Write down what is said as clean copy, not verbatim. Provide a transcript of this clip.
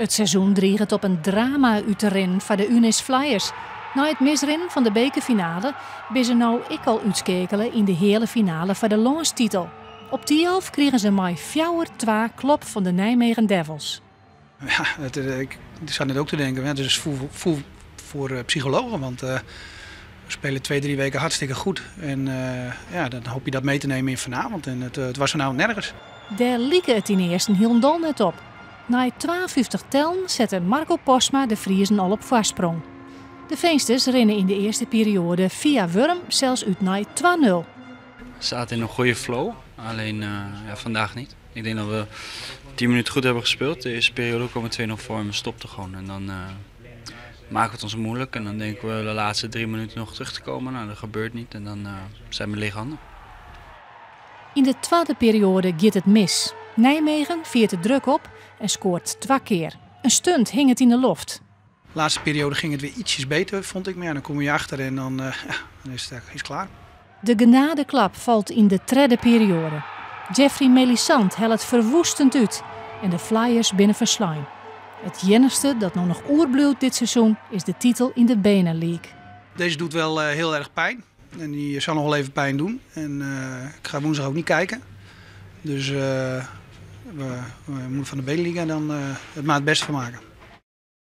Het seizoen dreigt op een drama uit te rennen voor de Unis Flyers. Na het misrennen van de bekerfinale ben ze nou ik al uitskekelen in de hele finale voor de landstitel. Op die half kregen ze maar 4-2 klop van de Nijmegen Devils. Ja, ik zat net ook te denken, het is voor psychologen, want we spelen 2-3 weken hartstikke goed. En dan hoop je dat mee te nemen in vanavond. En het was er nou nergens. Daar lieke het in eerste helemaal net op. Na 52 tellen zette Marco Posma de Friezen al op voorsprong. De Veensters rennen in de eerste periode via Wurm zelfs uit naar 2-0. We zaten in een goede flow, alleen vandaag niet. Ik denk dat we 10 minuten goed hebben gespeeld. De eerste periode komen 2-0 voor en we stopten gewoon. En dan maken we het ons moeilijk en dan denken we de laatste 3 minuten nog terug te komen. Nou, dat gebeurt niet en dan zijn we leeghanden. In de tweede periode gaat het mis. Nijmegen viert de druk op en scoort 2 keer. Een stunt hing het in de loft. De laatste periode ging het weer ietsjes beter, vond ik. Maar ja, dan kom je achter en dan is het klaar. De genadeklap valt in de derde periode. Jeffrey Melisant helpt het verwoestend uit en de Flyers binnen verslaan. Het enigste dat nog oerbluwt dit seizoen is de titel in de Benelux. Deze doet wel heel erg pijn en die zal nog wel even pijn doen. En ik ga woensdag ook niet kijken. Dus we moeten van de Benelux dan het maar het beste van maken.